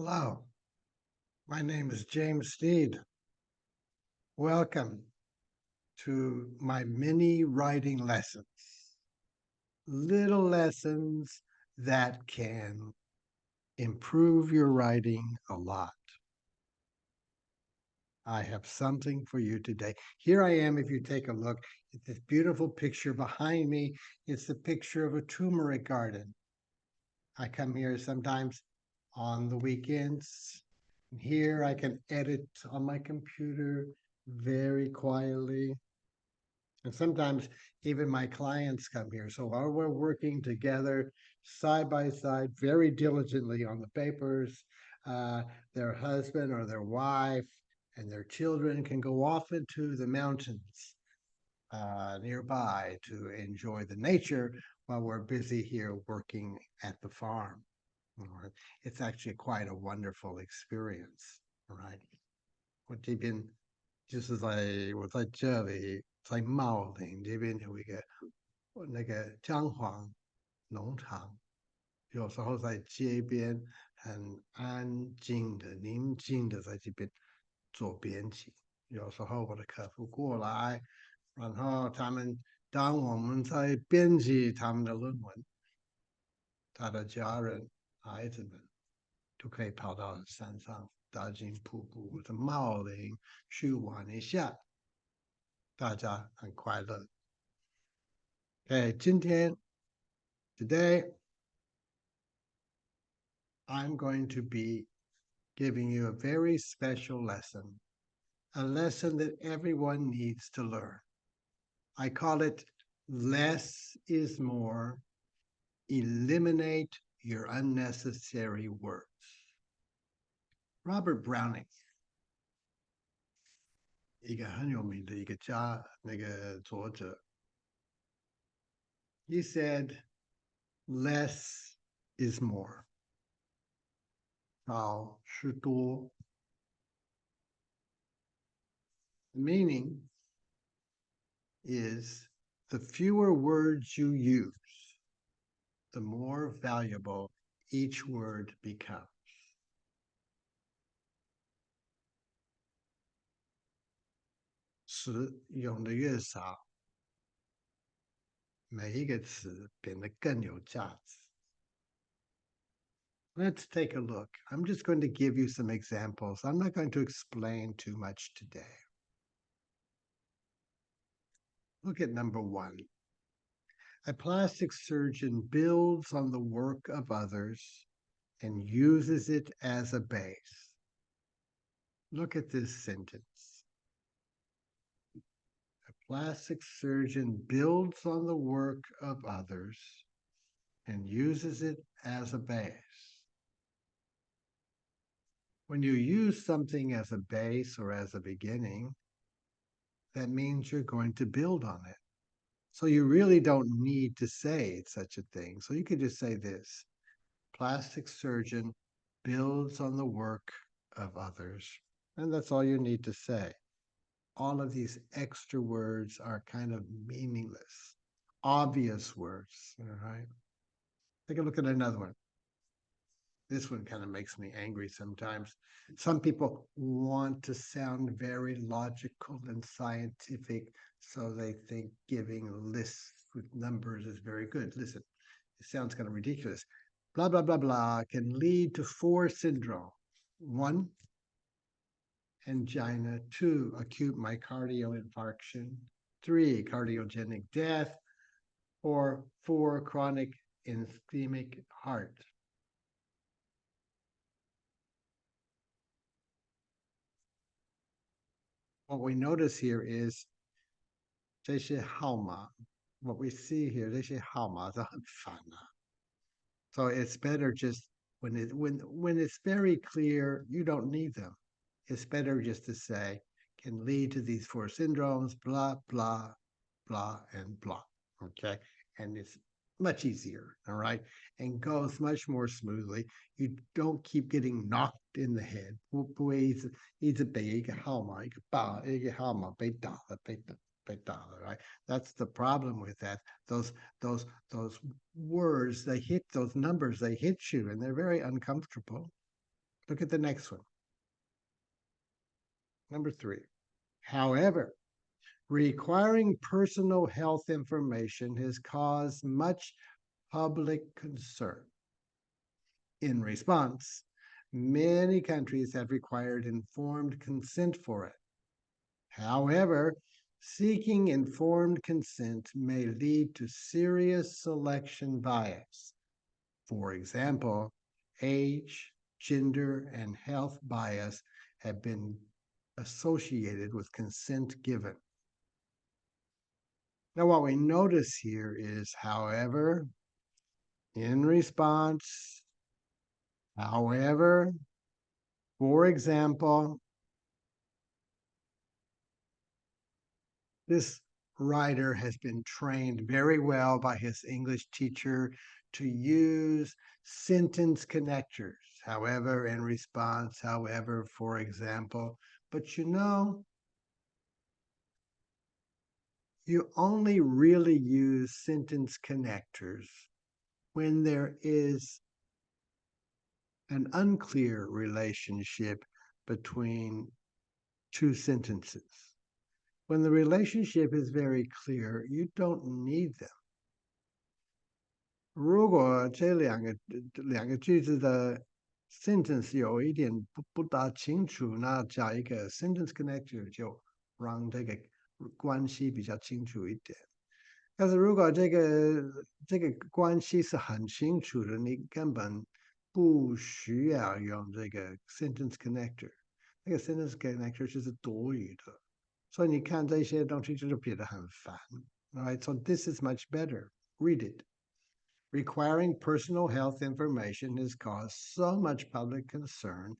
Hello, my name is James Steed. Welcome to my mini writing lessons. Little lessons that can improve your writing a lot. I have something for you today. Here I am, if you take a look at this beautiful picture behind me. It's the picture of a turmeric garden. I come here sometimes on the weekends. Here I can edit on my computer very quietly. And sometimes even my clients come here. So while we're working together side by side, very diligently on the papers, their husband or their wife and their children can go off into the mountains nearby to enjoy the nature while we're busy here working at the farm. It's actually quite a wonderful experience, right? 我这边就是我在这里，在茂林这边有一个那个姜黄农场，有时候在街边很安静的、宁静的在这边做编辑。有时候我的客户过来，然后当我们在编辑他们的论文，他的家人、孩子们都可以跑到山上、大金瀑布或者茂林去玩一下，大家很快乐。Today, I'm going to be giving you a very special lesson, a lesson that everyone needs to learn. I call it less is more. Eliminate your unnecessary words. Robert Browning, 一个很有名的一个作者 he said, less is more. 少是多. The meaning is the fewer words you use, the more valuable each word becomes. 词用的越少，每一个词变得更有价值。Let's take a look. I'm just going to give you some examples. I'm not going to explain too much today. Look at number 1. A plastic surgeon builds on the work of others and uses it as a base. Look at this sentence. A plastic surgeon builds on the work of others and uses it as a base. When you use something as a base or as a beginning, that means you're going to build on it. So you really don't need to say such a thing. So you could just say this: plastic surgeon builds on the work of others. And that's all you need to say. All of these extra words are kind of meaningless, obvious words, all right? Take a look at another one. This one kind of makes me angry sometimes. Some people want to sound very logical and scientific, so they think giving lists with numbers is very good. Listen, it sounds kind of ridiculous. Blah, blah, blah, blah can lead to 4 syndromes. 1, angina. 2, acute myocardial infarction. 3, cardiogenic death. Or 4, chronic ischemic heart. What we notice here is 这些号码, what we see here, 这些号码是很烦啊. So it's better just when it's very clear, you don't need them. It's better just to say can lead to these 4 syndromes, blah, blah, blah, and blah. Okay, and it's much easier, all right, and goes much more smoothly. You don't keep getting knocked in the head. 不会一直被一个号码被打了 right? That's the problem with that. Those words, they hit those numbers, they hit you, and they're very uncomfortable. Look at the next one. Number 3. However, requiring personal health information has caused much public concern. In response, many countries have required informed consent for it. However, seeking informed consent may lead to serious selection bias. For example, age, gender, and health bias have been associated with consent given. Now, what we notice here is, however, in response, however, for example, this writer has been trained very well by his English teacher to use sentence connectors, however, in response, however, for example. But you know, you only really use sentence connectors when there is an unclear relationship between two sentences. When the relationship is very clear, you don't need them. 如果这两个句子的 sentence 有一点不大清楚，那加一个 sentence connector 就让这个关系比较清楚一点。但是如果这个关系是很清楚的，你根本不需要用这个 sentence connector。那个 sentence connector 就是多余的，所以你看这些东西就是变得很烦。All right, so this is much better. Read it. Requiring personal health information has caused so much public concern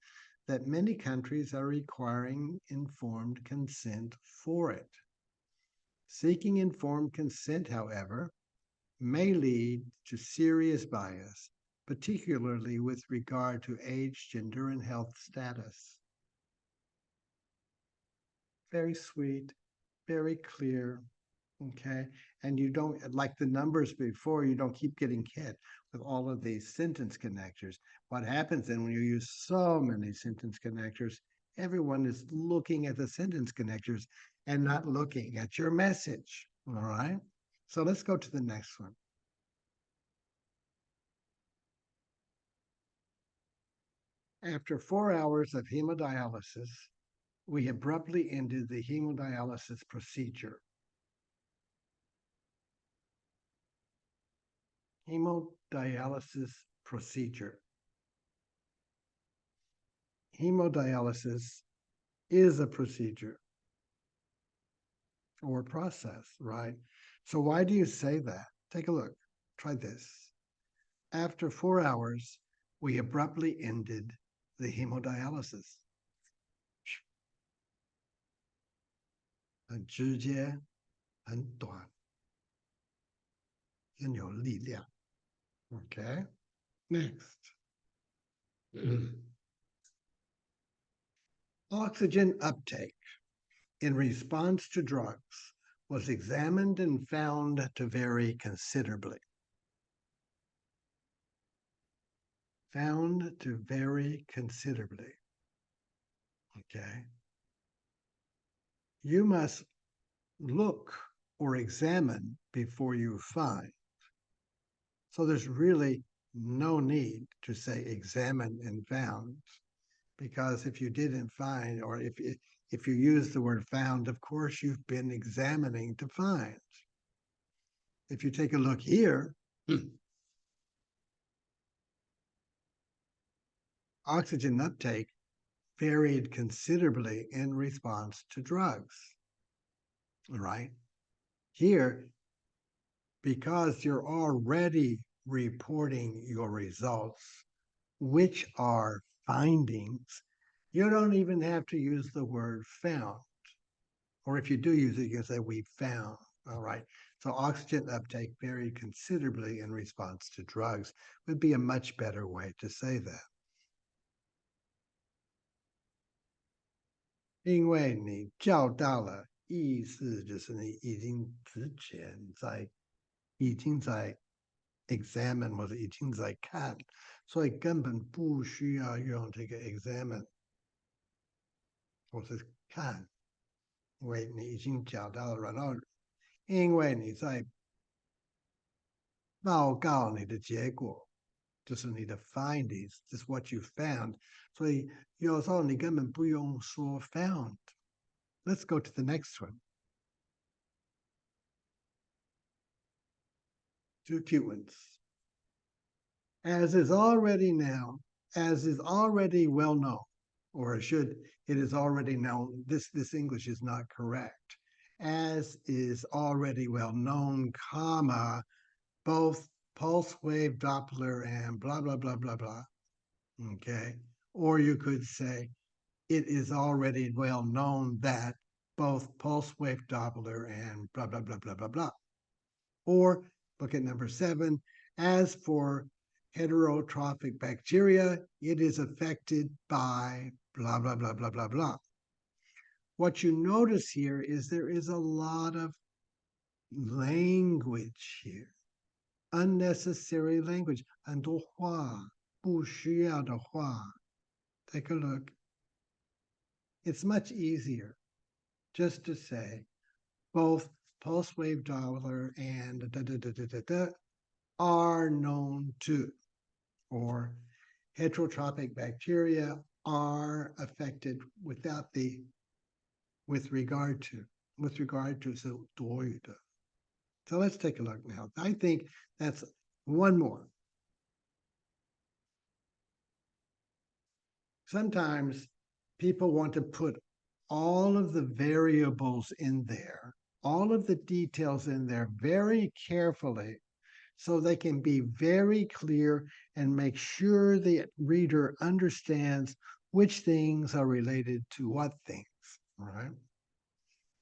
that many countries are requiring informed consent for it. Seeking informed consent, however, may lead to serious bias, particularly with regard to age, gender, and health status. Very sweet, very clear. Okay, and you don't, like the numbers before, you don't keep getting hit with all of these sentence connectors. What happens then when you use so many sentence connectors, everyone is looking at the sentence connectors and not looking at your message. All right, so let's go to the next one. After 4 hours of hemodialysis, we abruptly ended the hemodialysis procedure. Hemodialysis procedure. Hemodialysis is a procedure or process, right? So why do you say that? Take a look. Try this. After 4 hours, we abruptly ended the hemodialysis. 很直接，很短，很有力量。Okay, next. Oxygen uptake in response to drugs was examined and found to vary considerably. Found to vary considerably. Okay. You must look or examine before you find. So there's really no need to say examine and found, because if you didn't find, or if you use the word found, of course you've been examining to find. If you take a look here, oxygen uptake varied considerably in response to drugs. All right. Here, because you're already reporting your results, which are findings, you don't even have to use the word found. Or if you do use it, you can say we found. All right. So oxygen uptake varied considerably in response to drugs would be a much better way to say that. 因为你叫到了，意思就是你已经之前已经在 examine 或者已经在看，所以根本不需要用这个 examine 或是看，因为你已经找到了，然后因为你在报告你的结果，就是你的 findings， this is what you found， 所以有时候你根本不用说 found。 Let's go to the next one. Two cute ones. As is already well known, or it is already known. This English is not correct. As is already well known, comma, both pulse wave Doppler and blah, blah, blah, blah, blah. Okay. Or you could say, it is already well known that both pulse wave Doppler and blah, blah, blah, blah, blah, blah. Or look at number 7. As for heterotrophic bacteria, it is affected by blah, blah, blah, blah, blah, blah. What you notice here is there is a lot of language here. Unnecessary language. 很多话，不需要的话。Take a look. It's much easier just to say both pulse wave Doppler and are known to, or heterotrophic bacteria are affected with regard to 是多余的。So let's take a look now. I think that's one more. Sometimes people want to put all of the variables in there, all of the details in there very carefully, so they can be very clear and make sure the reader understands which things are related to what things, right?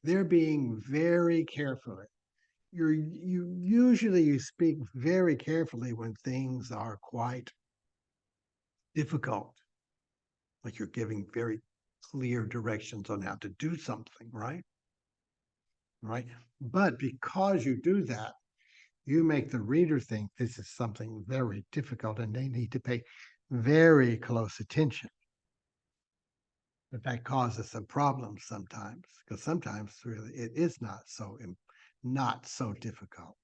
They're being very careful. You usually speak very carefully when things are quite difficult, like you're giving very clear directions on how to do something, right? Right? But because you do that, you make the reader think this is something very difficult and they need to pay very close attention. But that causes some problems sometimes, because sometimes really it is not so difficult.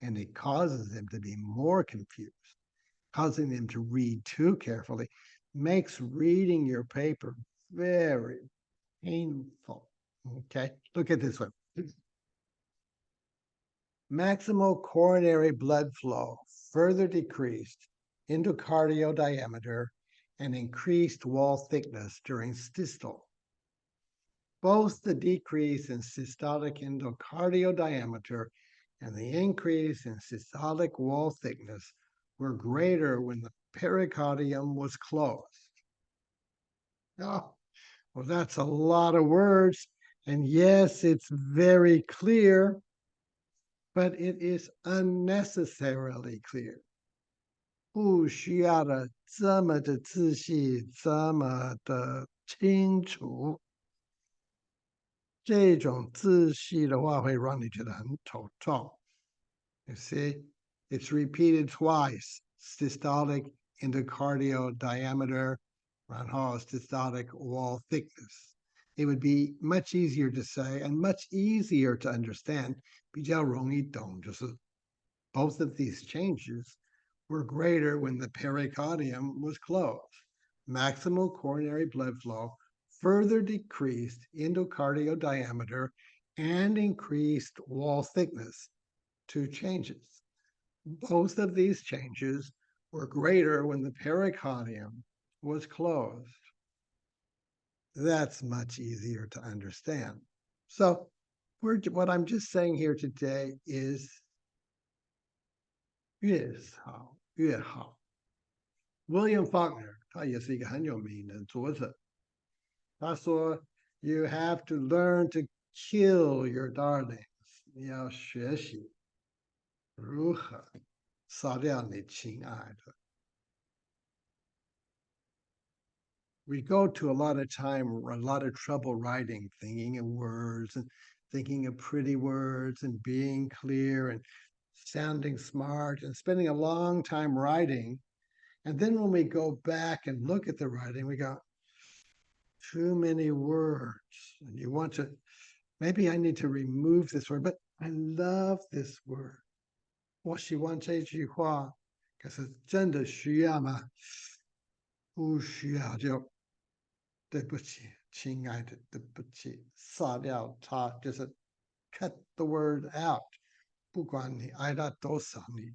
And it causes them to be more confused, causing them to read too carefully, makes reading your paper very painful. Okay, look at this one. Maximal coronary blood flow further decreased endocardial diameter and increased wall thickness during systole. Both the decrease in systolic endocardial diameter and the increase in systolic wall thickness were greater when the pericardium was closed. Oh, well, that's a lot of words. And yes, it's very clear, but it is unnecessarily clear. 不需要的这么的仔细，这么的清楚。这种仔细的话会让你觉得很头痛。You see, it's repeated twice. Systolic endocardial diameter, 然后 systolic wall thickness. It would be much easier to say and much easier to understand. 比较容易懂，就是 both of these changes were greater when the pericardium was closed. Maximal coronary blood flow further decreased endocardial diameter and increased wall thickness. 2 changes. Both of these changes were greater when the pericardium was closed. That's much easier to understand. So what I'm just saying here today is 越少越好。William Faulkner 他也是一个很有名的作者，他说 You have to learn to kill your darlings. 你要学习如何杀掉你亲爱的。We go to a lot of time, a lot of trouble writing, thinking of words and thinking of pretty words and being clear and sounding smart and spending a long time writing. And then when we go back and look at the writing, we go, too many words. And you want to, maybe I need to remove this word, but I love this word. 我喜欢这句话，可是真的需要吗？不需要就对不起，亲爱的，对不起，杀掉它，就是 cut the word out。不管你爱它多少，你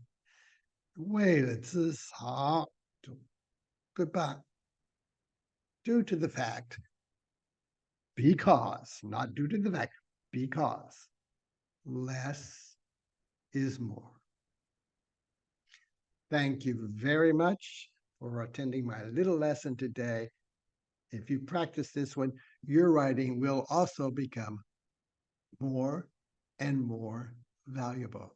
为了至少就对吧？ Due to the fact, because, not due to the fact, because less is more. Thank you very much for attending my little lesson today. If you practice this one, your writing will also become more and more valuable.